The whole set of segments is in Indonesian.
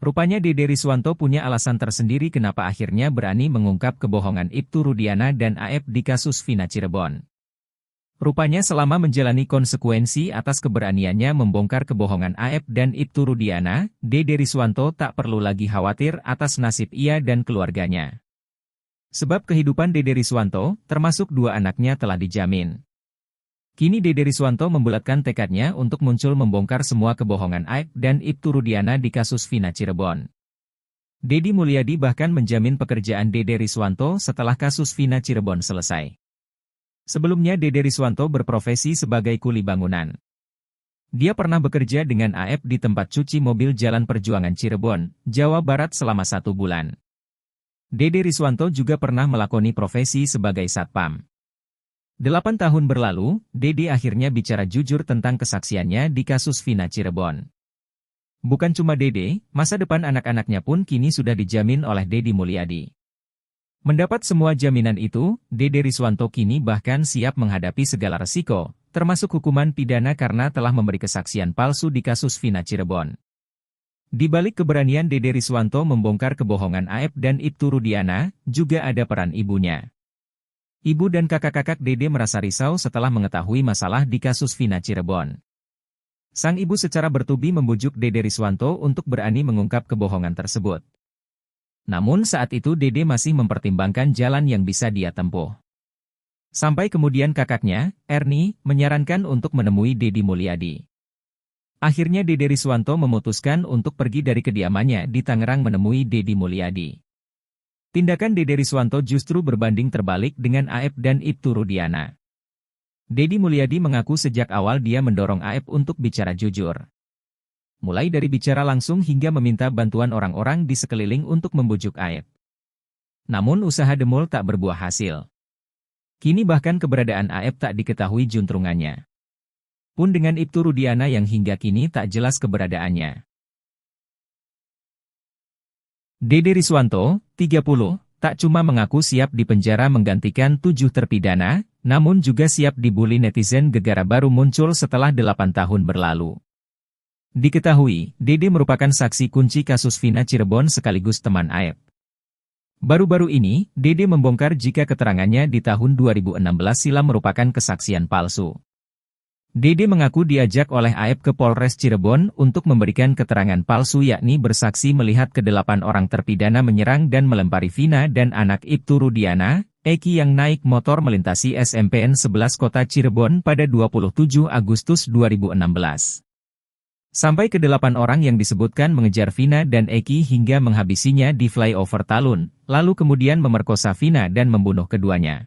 Rupanya Dede Riswanto punya alasan tersendiri kenapa akhirnya berani mengungkap kebohongan Ibtu Rudiana dan Aep di kasus Vina Cirebon. Rupanya selama menjalani konsekuensi atas keberaniannya membongkar kebohongan Aep dan Ibtu Rudiana, Dede Riswanto tak perlu lagi khawatir atas nasib ia dan keluarganya. Sebab kehidupan Dede Riswanto, termasuk dua anaknya telah dijamin. Kini Dede Riswanto membulatkan tekadnya untuk muncul membongkar semua kebohongan Aep dan Ibtu Rudiana di kasus Vina Cirebon. Deddy Mulyadi bahkan menjamin pekerjaan Dede Riswanto setelah kasus Vina Cirebon selesai. Sebelumnya Dede Riswanto berprofesi sebagai kuli bangunan. Dia pernah bekerja dengan Aep di tempat cuci mobil Jalan Perjuangan Cirebon, Jawa Barat selama 1 bulan. Dede Riswanto juga pernah melakoni profesi sebagai satpam. 8 tahun berlalu, Dede akhirnya bicara jujur tentang kesaksiannya di kasus Vina Cirebon. Bukan cuma Dede, masa depan anak-anaknya pun kini sudah dijamin oleh Deddy Mulyadi. Mendapat semua jaminan itu, Dede Riswanto kini bahkan siap menghadapi segala resiko, termasuk hukuman pidana karena telah memberi kesaksian palsu di kasus Vina Cirebon. Di balik keberanian Dede Riswanto membongkar kebohongan Aep dan Ibtu Rudiana, juga ada peran ibunya. Ibu dan kakak-kakak Dede merasa risau setelah mengetahui masalah di kasus Vina Cirebon. Sang ibu secara bertubi membujuk Dede Riswanto untuk berani mengungkap kebohongan tersebut. Namun saat itu Dede masih mempertimbangkan jalan yang bisa dia tempuh. Sampai kemudian kakaknya, Ernie, menyarankan untuk menemui Deddy Mulyadi. Akhirnya Dede Riswanto memutuskan untuk pergi dari kediamannya di Tangerang menemui Deddy Mulyadi. Tindakan Dede Riswanto justru berbanding terbalik dengan Aep dan Ibtu Rudiana. Deddy Mulyadi mengaku sejak awal dia mendorong Aep untuk bicara jujur. Mulai dari bicara langsung hingga meminta bantuan orang-orang di sekeliling untuk membujuk Aep. Namun usaha demul tak berbuah hasil. Kini bahkan keberadaan Aep tak diketahui juntrungannya. Pun dengan Ibtu Rudiana yang hingga kini tak jelas keberadaannya. Dede Riswanto, 30, tak cuma mengaku siap dipenjara menggantikan 7 terpidana, namun juga siap dibully netizen gegara baru muncul setelah 8 tahun berlalu. Diketahui, Dede merupakan saksi kunci kasus Vina Cirebon sekaligus teman Aep. Baru-baru ini, Dede membongkar jika keterangannya di tahun 2016 silam merupakan kesaksian palsu. Dede mengaku diajak oleh Aep ke Polres Cirebon untuk memberikan keterangan palsu yakni bersaksi melihat ke-8 orang terpidana menyerang dan melempari Vina dan anak Ibtu Rudiana, Eki yang naik motor melintasi SMPN 11 Kota Cirebon pada 27 Agustus 2016. Sampai ke-8 orang yang disebutkan mengejar Vina dan Eki hingga menghabisinya di flyover Talun, lalu kemudian memerkosa Vina dan membunuh keduanya.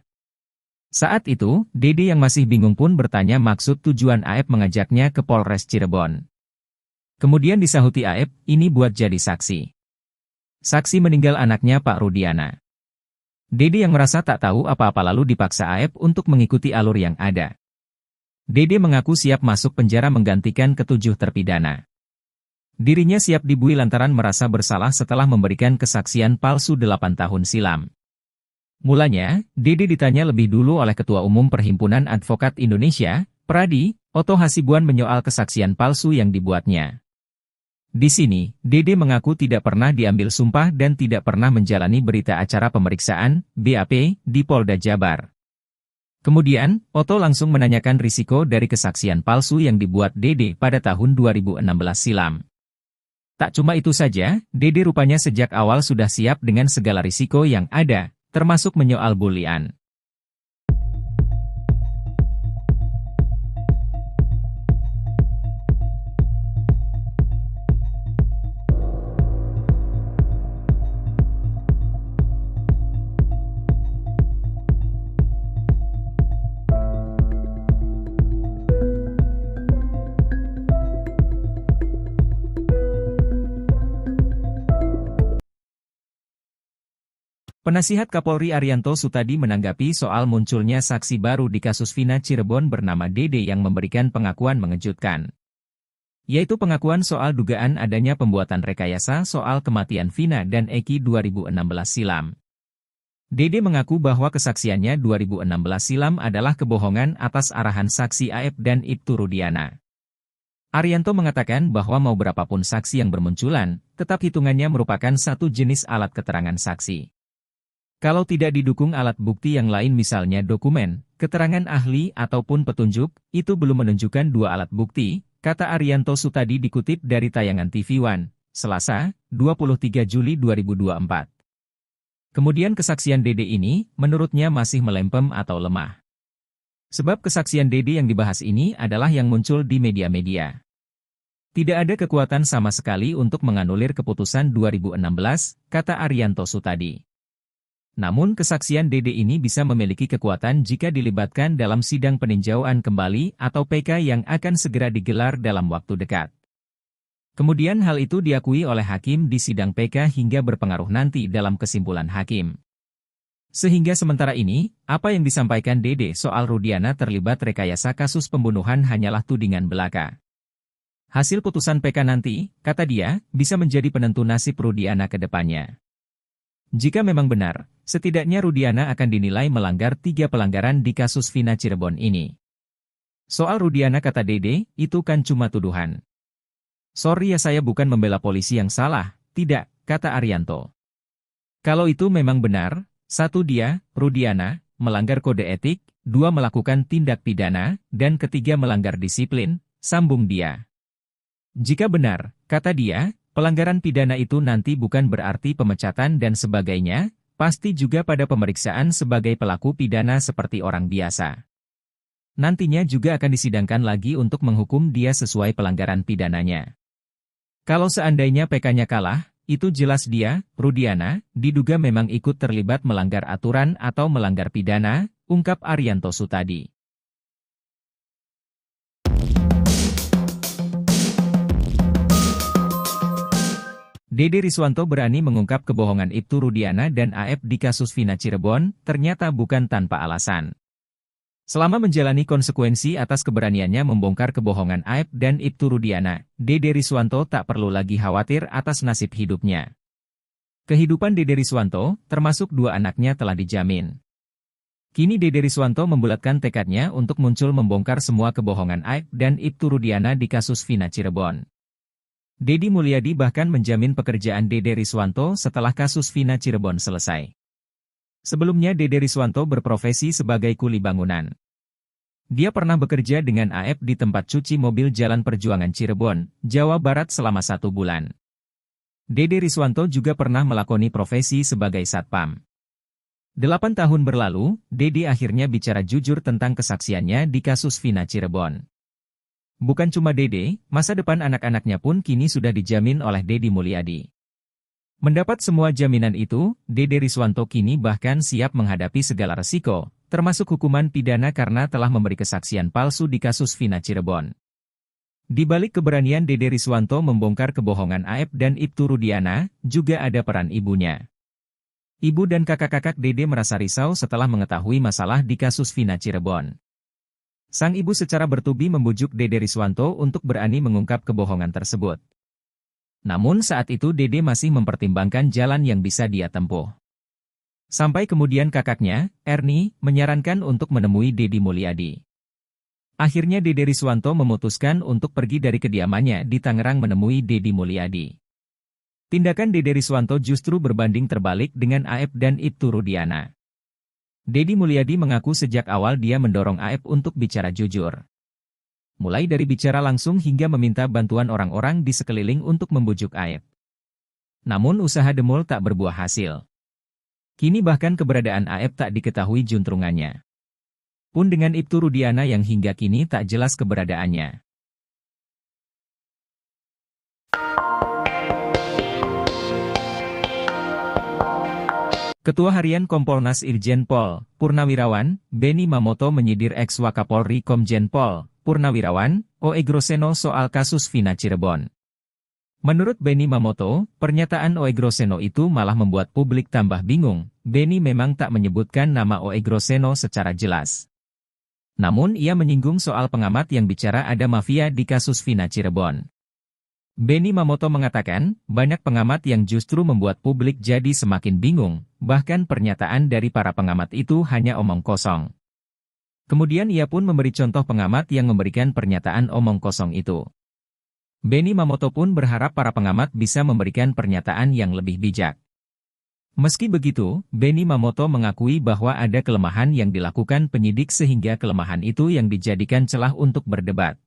Saat itu, Dede yang masih bingung pun bertanya maksud tujuan Aep mengajaknya ke Polres Cirebon. Kemudian disahuti Aep, ini buat jadi saksi. Saksi meninggal anaknya Pak Rudiana. Dede yang merasa tak tahu apa-apa lalu dipaksa Aep untuk mengikuti alur yang ada. Dede mengaku siap masuk penjara menggantikan ke-7 terpidana. Dirinya siap dibui lantaran merasa bersalah setelah memberikan kesaksian palsu 8 tahun silam. Mulanya, Dede ditanya lebih dulu oleh Ketua Umum Perhimpunan Advokat Indonesia, Pradi, Otto Hasibuan menyoal kesaksian palsu yang dibuatnya. Di sini, Dede mengaku tidak pernah diambil sumpah dan tidak pernah menjalani berita acara pemeriksaan, BAP, di Polda Jabar. Kemudian, Otto langsung menanyakan risiko dari kesaksian palsu yang dibuat Dede pada tahun 2016 silam. Tak cuma itu saja, Dede rupanya sejak awal sudah siap dengan segala risiko yang ada, termasuk menyoal bulian. Penasihat Kapolri Arianto Sutadi menanggapi soal munculnya saksi baru di kasus Vina Cirebon bernama Dede yang memberikan pengakuan mengejutkan. Yaitu pengakuan soal dugaan adanya pembuatan rekayasa soal kematian Vina dan Eki 2016 silam. Dede mengaku bahwa kesaksiannya 2016 silam adalah kebohongan atas arahan saksi Aep dan Ibtu Rudiana. Arianto mengatakan bahwa mau berapapun saksi yang bermunculan, tetap hitungannya merupakan satu jenis alat keterangan saksi. Kalau tidak didukung alat bukti yang lain misalnya dokumen, keterangan ahli ataupun petunjuk, itu belum menunjukkan dua alat bukti, kata Arianto Sutadi dikutip dari tayangan TV One, Selasa, 23 Juli 2024. Kemudian kesaksian Dede ini, menurutnya masih melempem atau lemah. Sebab kesaksian Dede yang dibahas ini adalah yang muncul di media-media. Tidak ada kekuatan sama sekali untuk menganulir keputusan 2016, kata Arianto Sutadi. Namun kesaksian Dede ini bisa memiliki kekuatan jika dilibatkan dalam sidang peninjauan kembali atau PK yang akan segera digelar dalam waktu dekat. Kemudian hal itu diakui oleh hakim di sidang PK hingga berpengaruh nanti dalam kesimpulan hakim. Sehingga sementara ini, apa yang disampaikan Dede soal Rudiana terlibat rekayasa kasus pembunuhan hanyalah tudingan belaka. Hasil putusan PK nanti, kata dia, bisa menjadi penentu nasib Rudiana ke depannya. Jika memang benar, setidaknya Rudiana akan dinilai melanggar 3 pelanggaran di kasus Vina Cirebon ini. Soal Rudiana kata Dede, itu kan cuma tuduhan. Sorry ya saya bukan membela polisi yang salah, tidak, kata Arianto. Kalau itu memang benar, 1 dia, Rudiana, melanggar kode etik, 2 melakukan tindak pidana, dan ketiga melanggar disiplin, sambung dia. Jika benar, kata dia, pelanggaran pidana itu nanti bukan berarti pemecatan dan sebagainya, pasti juga pada pemeriksaan sebagai pelaku pidana seperti orang biasa. Nantinya juga akan disidangkan lagi untuk menghukum dia sesuai pelanggaran pidananya. Kalau seandainya PK-nya kalah, itu jelas dia, Rudiana, diduga memang ikut terlibat melanggar aturan atau melanggar pidana, ungkap Arianto Sutadi. Dede Riswanto berani mengungkap kebohongan Ibtu Rudiana dan AF di kasus Vina Cirebon, ternyata bukan tanpa alasan. Selama menjalani konsekuensi atas keberaniannya membongkar kebohongan AF dan Ibtu Rudiana, Dede Riswanto tak perlu lagi khawatir atas nasib hidupnya. Kehidupan Dede Riswanto, termasuk 2 anaknya telah dijamin. Kini Dede Riswanto membulatkan tekadnya untuk muncul membongkar semua kebohongan AF dan Ibtu Rudiana di kasus Vina Cirebon. Deddy Mulyadi bahkan menjamin pekerjaan Dede Riswanto setelah kasus Vina Cirebon selesai. Sebelumnya Dede Riswanto berprofesi sebagai kuli bangunan. Dia pernah bekerja dengan AF di tempat cuci mobil Jalan Perjuangan Cirebon, Jawa Barat selama 1 bulan. Dede Riswanto juga pernah melakoni profesi sebagai satpam. 8 tahun berlalu, Dede akhirnya bicara jujur tentang kesaksiannya di kasus Vina Cirebon. Bukan cuma Dede, masa depan anak-anaknya pun kini sudah dijamin oleh Deddy Mulyadi. Mendapat semua jaminan itu, Dede Riswanto kini bahkan siap menghadapi segala resiko, termasuk hukuman pidana karena telah memberi kesaksian palsu di kasus Vina Cirebon. Di balik keberanian Dede Riswanto membongkar kebohongan AF dan Ibtu Rudiana, juga ada peran ibunya. Ibu dan kakak-kakak Dede merasa risau setelah mengetahui masalah di kasus Vina Cirebon. Sang ibu secara bertubi membujuk Dede Riswanto untuk berani mengungkap kebohongan tersebut. Namun saat itu Dede masih mempertimbangkan jalan yang bisa dia tempuh. Sampai kemudian kakaknya, Ernie, menyarankan untuk menemui Deddy Mulyadi. Akhirnya Dede Riswanto memutuskan untuk pergi dari kediamannya di Tangerang menemui Deddy Mulyadi. Tindakan Dede Riswanto justru berbanding terbalik dengan AF dan Ibtu Rudiana. Deddy Mulyadi mengaku sejak awal dia mendorong AF untuk bicara jujur. Mulai dari bicara langsung hingga meminta bantuan orang-orang di sekeliling untuk membujuk AF. Namun usaha demul tak berbuah hasil. Kini bahkan keberadaan AF tak diketahui juntrungannya. Pun dengan Ibtu Rudiana yang hingga kini tak jelas keberadaannya. Ketua Harian Kompolnas Irjen Pol, Purnawirawan, Benny Mamoto menyidir ex-Wakapolri Komjen Pol, Purnawirawan, O.E. Groseno soal kasus Vina Cirebon. Menurut Benny Mamoto, pernyataan O.E. Groseno itu malah membuat publik tambah bingung. Benny memang tak menyebutkan nama O.E. Groseno secara jelas. Namun ia menyinggung soal pengamat yang bicara ada mafia di kasus Vina Cirebon. Benny Mamoto mengatakan, banyak pengamat yang justru membuat publik jadi semakin bingung, bahkan pernyataan dari para pengamat itu hanya omong kosong. Kemudian ia pun memberi contoh pengamat yang memberikan pernyataan omong kosong itu. Benny Mamoto pun berharap para pengamat bisa memberikan pernyataan yang lebih bijak. Meski begitu, Benny Mamoto mengakui bahwa ada kelemahan yang dilakukan penyidik sehingga kelemahan itu yang dijadikan celah untuk berdebat.